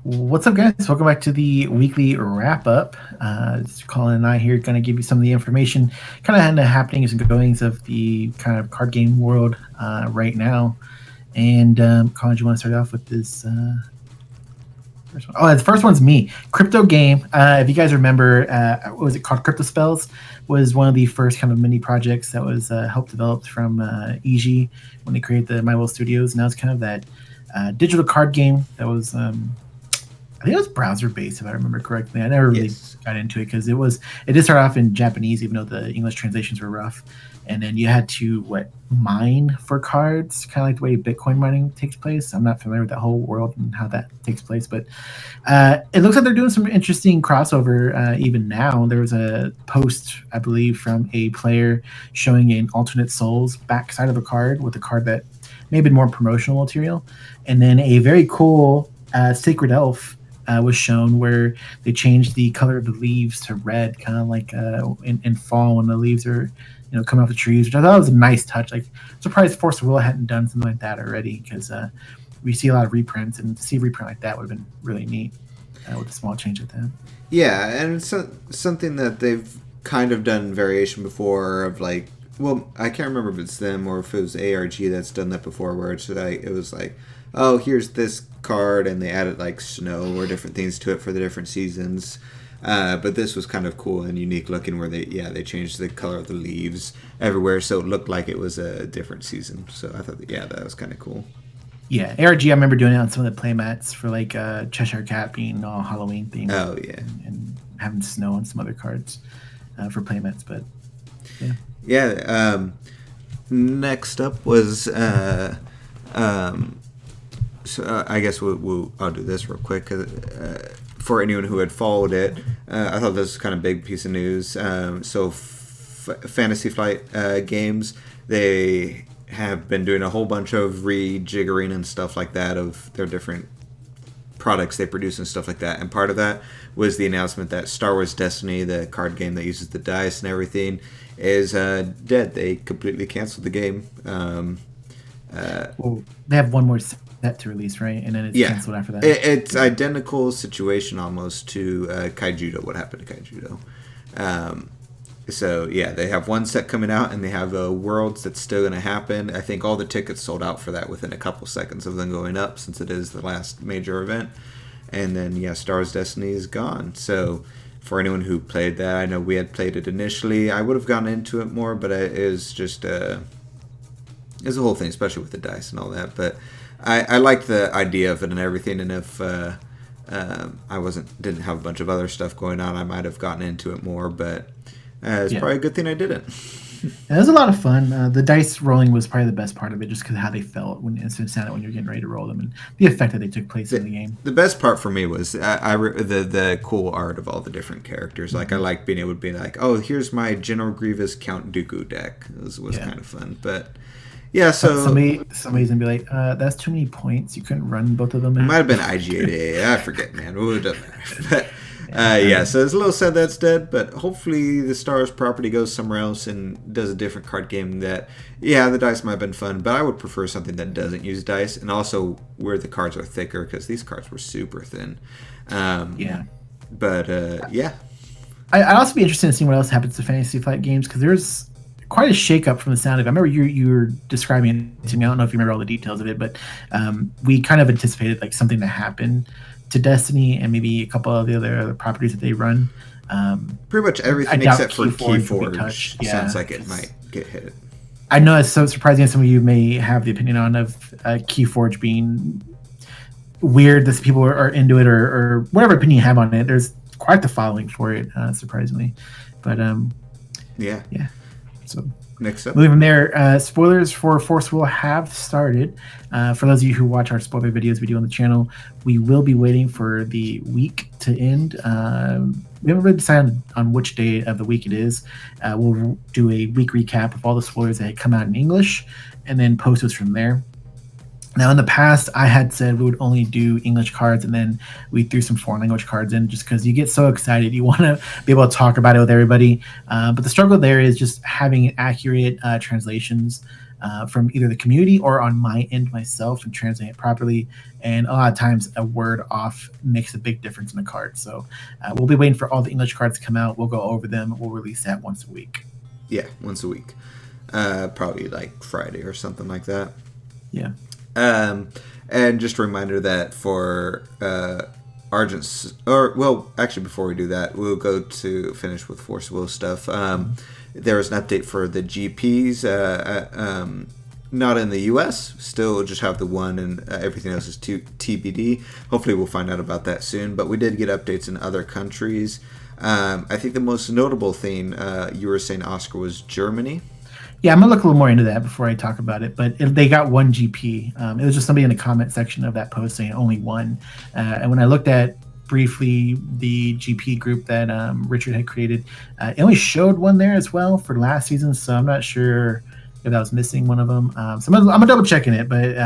What's up, guys? Welcome back to the weekly wrap up. Colin and I here going to give you some of the information, kind of the happenings and goings of the kind of card game world right now. And Colin, do you want to start off with this first one? Oh, the first one's me. Crypto Game. If you guys remember, what was it called? Crypto Spells was one of the first kind of mini projects that was helped developed from EG when they created the My World Studios. Now it's kind of that digital card game that was. I think it was browser based, if I remember correctly. I never really got into it because it did start off in Japanese, even though the English translations were rough. And then you had to mine for cards, kind of like the way Bitcoin mining takes place. I'm not familiar with that whole world and how that takes place, but it looks like they're doing some interesting crossover even now. There was a post, I believe, from a player showing an alternate souls backside of a card with a card that may have been more promotional material, and then a very cool Sacred Elf was shown where they changed the color of the leaves to red, kind of like in fall when the leaves are coming off the trees, which I thought was a nice touch. Like, I'm surprised Force of Will hadn't done something like that already, because we see a lot of reprints, and to see a reprint like that would have been really neat with a small change like that. Yeah, and it's something that they've kind of done variation before of I can't remember if it's them or if it was ARG that's done that before, where it was like, oh, here's this card, and they added snow or different things to it for the different seasons. But this was kind of cool and unique looking, where they changed the color of the leaves everywhere, so it looked like it was a different season. So I thought that was kind of cool. Yeah, ARG, I remember doing it on some of the playmats for Cheshire Cat being all Halloween themed. Oh yeah, and having snow on some other cards for playmats, but yeah. Yeah. Next up was. So I guess I'll do this real quick. For anyone who had followed it, I thought this was kind of a big piece of news. Fantasy Flight Games, they have been doing a whole bunch of rejiggering and stuff like that of their different products they produce and stuff like that. And part of that was the announcement that Star Wars Destiny, the card game that uses the dice and everything, is dead. They completely canceled the game. Well, they have one more set to release, right? And then it's canceled after that. It's identical situation almost to Kaijudo, what happened to Kaijudo. So, they have one set coming out, and they have Worlds that's still going to happen. I think all the tickets sold out for that within a couple seconds of them going up, since it is the last major event. And then, Star Wars Destiny is gone. So, for anyone who played that, I know we had played it initially. I would have gotten into it more, but it is just... it's a whole thing, especially with the dice and all that. But I liked the idea of it and everything, and if I didn't have a bunch of other stuff going on, I might have gotten into it more, but it's probably a good thing I didn't. It was a lot of fun. The dice rolling was probably the best part of it, just because of how they felt when it sounded when you're getting ready to roll them, and the effect that they took place in the game. The best part for me was the cool art of all the different characters. I like being able to be like, oh, here's my General Grievous Count Dooku deck. It was kind of fun, but... Yeah, so somebody's gonna be like, "That's too many points. You couldn't run both of them." It might have been IG8A. I forget, man. It doesn't matter. But so it's a little sad that's dead. But hopefully, the Star Wars property goes somewhere else and does a different card game. That the dice might have been fun, but I would prefer something that doesn't use dice, and also where the cards are thicker, because these cards were super thin. But I'd also be interested in seeing what else happens to Fantasy Flight Games, because there's quite a shakeup from the sound of it. I remember you were describing it to me. I don't know if you remember all the details of it, but we kind of anticipated something to happen to Destiny and maybe a couple of the other properties that they run. Pretty much everything except for Keyforge sounds like it might get hit. I know it's so surprising. Some of you may have the opinion of Keyforge being weird that people are into it, or whatever opinion you have on it. There's quite the following for it, surprisingly. But yeah. So next up, moving from there, spoilers for Force Will have started. For those of you who watch our spoiler videos we do on the channel, we will be waiting for the week to end. We haven't really decided on which day of the week it is. We'll do a week recap of all the spoilers that come out in English, and then post those from there. Now, in the past, I had said we would only do English cards, and then we threw some foreign language cards in, just because you get so excited. You want to be able to talk about it with everybody. But the struggle there is just having accurate translations from either the community or on my end myself and translate it properly. And a lot of times, a word off makes a big difference in a card. So we'll be waiting for all the English cards to come out. We'll go over them. We'll release that once a week. Yeah, once a week. Probably like Friday or something like that. Yeah. And just a reminder that for Argent, actually, before we do that, we'll go to finish with Force Will stuff. There was an update for the GPs, not in the US. Still, just have the one, and everything else is TBD. Hopefully, we'll find out about that soon. But we did get updates in other countries. I think the most notable thing you were saying, Oscar, was Germany. Yeah, I'm gonna look a little more into that before I talk about it. But they got one GP. It was just somebody in the comment section of that post saying only one. And when I looked at briefly the GP group that Richard had created, it only showed one there as well for last season. So I'm not sure if that was missing one of them. So I'm gonna double checking it. But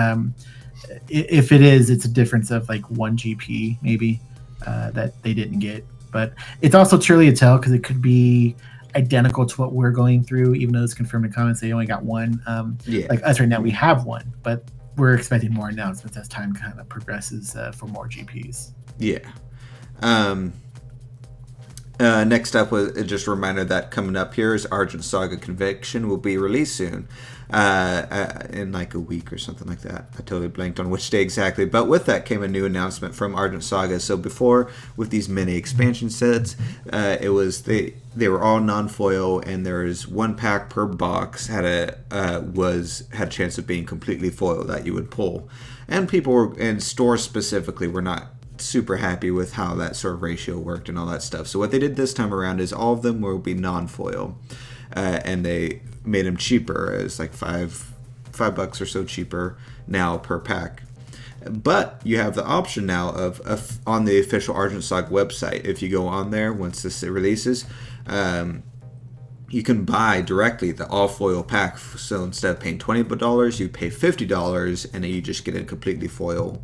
if it is, it's a difference of like one GP maybe that they didn't get. But it's also too early to tell because it could be identical to what we're going through, even though it's confirmed in comments they only got one. Like us right now, we have one, but we're expecting more announcements as time kind of progresses for more GPs. Yeah. Next up was just a reminder that coming up here is Argent Saga Conviction will be released soon. In like a week or something like that. I totally blanked on which day exactly. But with that came a new announcement from Argent Saga. So before, with these mini expansion sets, it was they were all non-foil, and there was one pack per box had a chance of being completely foil that you would pull. And people were, and stores specifically, were not super happy with how that sort of ratio worked and all that stuff. So what they did this time around is all of them will be non-foil, and they made them cheaper. It's like $5 or so cheaper now per pack. But you have the option now of on the official Argent Saga website. If you go on there once this releases, you can buy directly the all foil pack. So instead of paying $20, you pay $50, and then you just get a completely foil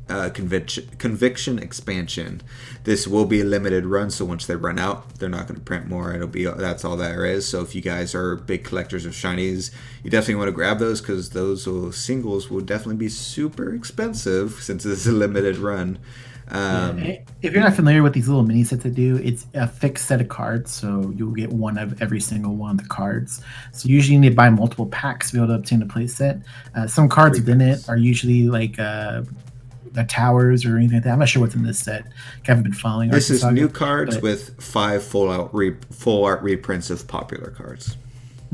conviction expansion. This will be a limited run, so once they run out, they're not going to print more. That's all there is. So if you guys are big collectors of shinies, you definitely want to grab those, because those singles will definitely be super expensive since it's a limited run. If you're not familiar with these little mini sets they do, it's a fixed set of cards, so you'll get one of every single one of the cards. So usually you need to buy multiple packs to be able to obtain a play set. Some cards within it are usually like the towers or anything like that. I'm not sure what's in this set. I haven't been following. This is new cards with 5 full art reprints of popular cards.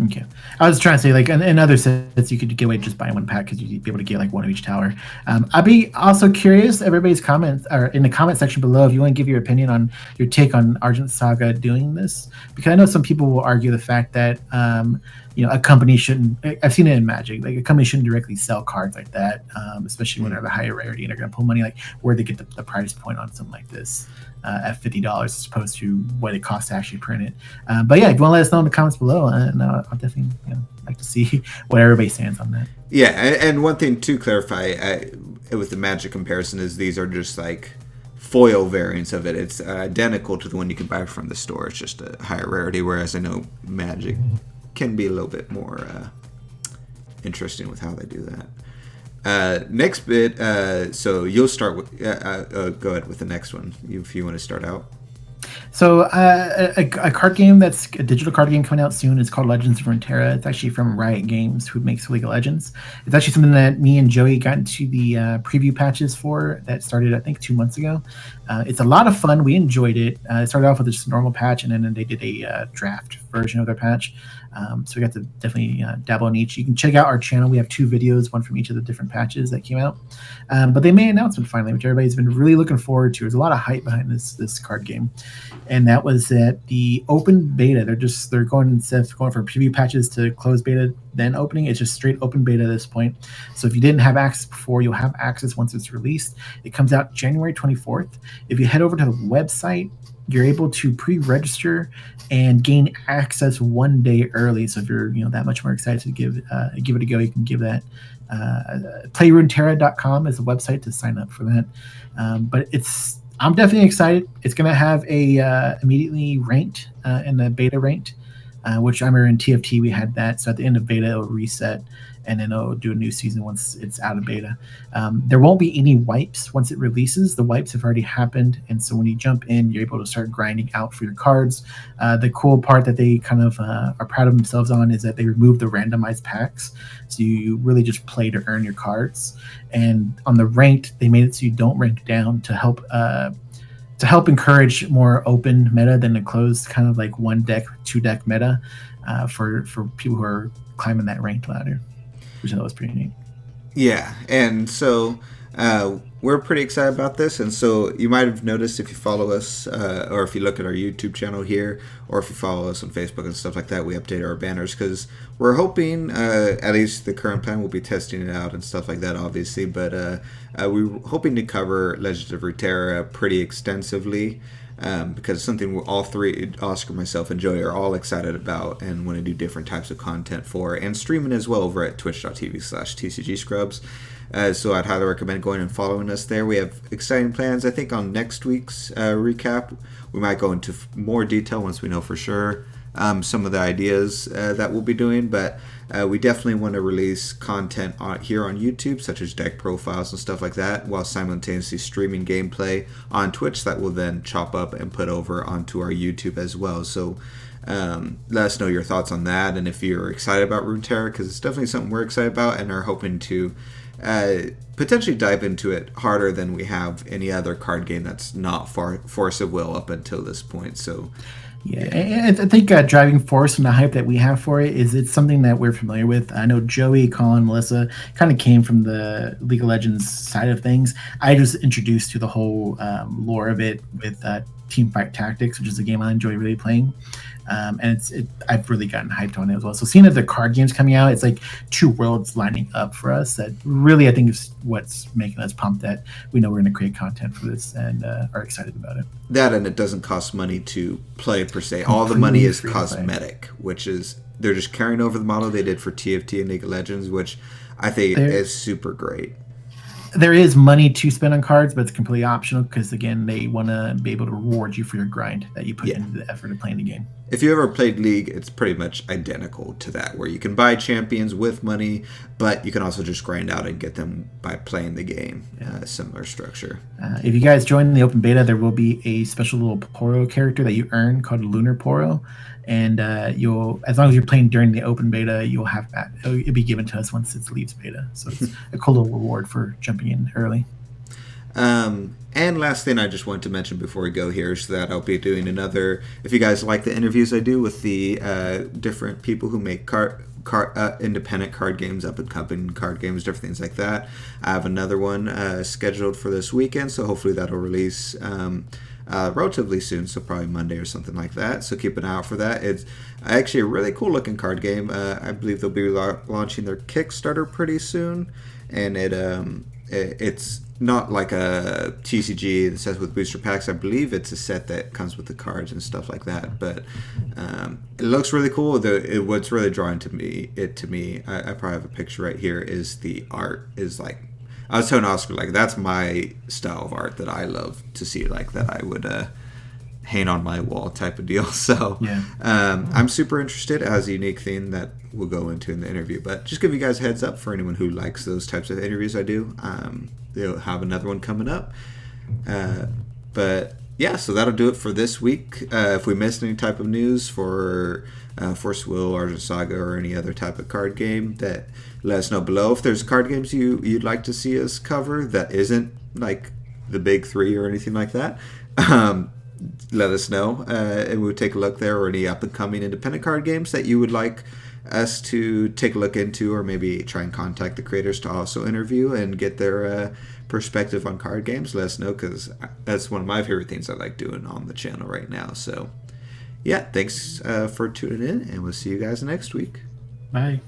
Okay, I was trying to say, like, in other sets you could get away just buying one pack because you'd be able to get like one of each tower. I'd be also curious, everybody's comments or in the comment section below, if you want to give your opinion on your take on Argent Saga doing this, because I know some people will argue the fact that a company shouldn't. I've seen it in Magic. Like, a company shouldn't directly sell cards like that, especially when they're the higher rarity and they're going to pull money. Like, where they get the price point on something like this at $50 as opposed to what it costs to actually print it. But yeah, if you want to let us know in the comments below, and I'll definitely like to see what everybody stands on that. Yeah, and one thing to clarify with the Magic comparison is these are just like foil variants of it. It's identical to the one you can buy from the store. It's just a higher rarity, whereas I know Magic can be a little bit more interesting with how they do that. Next bit, so you'll start with go ahead with the next one if you want to start out. So a card game that's a digital card game coming out soon is called Legends of Runeterra. It's actually from Riot Games, who makes League of Legends. It's actually something that me and Joey got into the preview patches for that started, I think, 2 months ago. It's a lot of fun. We enjoyed it. It started off with just a normal patch, and then they did a draft version of their patch. So we got to definitely dabble in each. You can check out our channel. We have 2 videos, one from each of the different patches that came out. But they made an announcement finally, which everybody's been really looking forward to. There's a lot of hype behind this card game. And that was that the open beta, they're going, instead of going from preview patches to closed beta, then opening, it's just straight open beta at this point. So if you didn't have access before, you'll have access once it's released. It comes out January 24th. If you head over to the website, you're able to pre-register and gain access 1 day early. So if you're that much more excited to give it a go, you can give that. PlayRuneterra.com is the website to sign up for that. But I'm definitely excited. It's going to have a immediately ranked in the beta ranked which I remember in TFT we had that. So at the end of beta, it'll reset, and then it'll do a new season once it's out of beta. There won't be any wipes once it releases. The wipes have already happened, and so when you jump in, you're able to start grinding out for your cards. The cool part that they kind of are proud of themselves on is that they removed the randomized packs, so you really just play to earn your cards. And on the ranked, they made it so you don't rank down to help encourage more open meta than a closed kind of like one deck, two deck meta for people who are climbing that ranked ladder, which I thought was pretty neat. Yeah, and so we're pretty excited about this. And so you might have noticed if you follow us, or if you look at our YouTube channel here, or if you follow us on Facebook and stuff like that, we update our banners because we're hoping, at least the current plan, we'll be testing it out and stuff like that, obviously. But we're hoping to cover Legends of Runeterra pretty extensively. Because it's something all three, Oscar, myself, and Joey, are all excited about and want to do different types of content for, and streaming as well over at twitch.tv/TCGscrubs. So I'd highly recommend going and following us there. We have exciting plans. I think on next week's recap, we might go into more detail once we know for sure some of the ideas that we'll be doing, but we definitely want to release content here on YouTube, such as deck profiles and stuff like that, while simultaneously streaming gameplay on Twitch that will then chop up and put over onto our YouTube as well. So let us know your thoughts on that, and if you're excited about Runeterra, because it's definitely something we're excited about and are hoping to potentially dive into it harder than we have any other card game that's not Force of Will up until this point. So yeah, I think driving force and the hype that we have for it is it's something that we're familiar with. I know Joey, Colin, Melissa kind of came from the League of Legends side of things. I was introduced to the whole lore of it with Teamfight Tactics, which is a game I enjoy really playing. And I've really gotten hyped on it as well. So seeing that the card game's coming out, it's like two worlds lining up for us. That really, I think, is what's making us pumped that we know we're going to create content for this and are excited about it. That, and it doesn't cost money to play per se. All the money is cosmetic, which is they're just carrying over the model they did for TFT and League of Legends, which I think is super great. There is money to spend on cards, but it's completely optional because, again, they want to be able to reward you for your grind that you put into the effort of playing the game. If you ever played League, it's pretty much identical to that, where you can buy champions with money, but you can also just grind out and get them by playing the game. Similar structure. If you guys join the open beta, there will be a special little Poro character that you earn called Lunar Poro. And you'll, as long as you're playing during the open beta, you'll have that. It'll be given to us once it leaves beta. So it's a cool little reward for jumping in early. And last thing I just wanted to mention before we go here is that I'll be doing another, if you guys like the interviews I do with the different people who make independent card games, up and coming card games, different things like that. I have another one scheduled for this weekend, so hopefully that'll release relatively soon, so probably Monday or something like that. So keep an eye out for that. It's actually a really cool looking card game. I believe they'll be launching their Kickstarter pretty soon, and it's not like a TCG that says with booster packs. I believe it's a set that comes with the cards and stuff like that. But it looks really cool. What's really drawing to me, I probably have a picture right here, is the art is like, I was telling Oscar, like, that's my style of art that I love to see, like, that I would hang on my wall type of deal. So I'm super interested. It has a unique thing that we'll go into in the interview. But just give you guys a heads up for anyone who likes those types of interviews I do. They'll have another one coming up. But yeah, so that'll do it for this week. If we missed any type of news for Force Will, Argent Saga, or any other type of card game, that let us know below. If there's card games you'd like to see us cover that isn't like the big three or anything like that, let us know, and we'll take a look there, or any up and coming independent card games that you would like us to take a look into, or maybe try and contact the creators to also interview and get their perspective on card games. Let us know, because that's one of my favorite things I like doing on the channel right now. So yeah, thanks for tuning in, and we'll see you guys next week. Bye.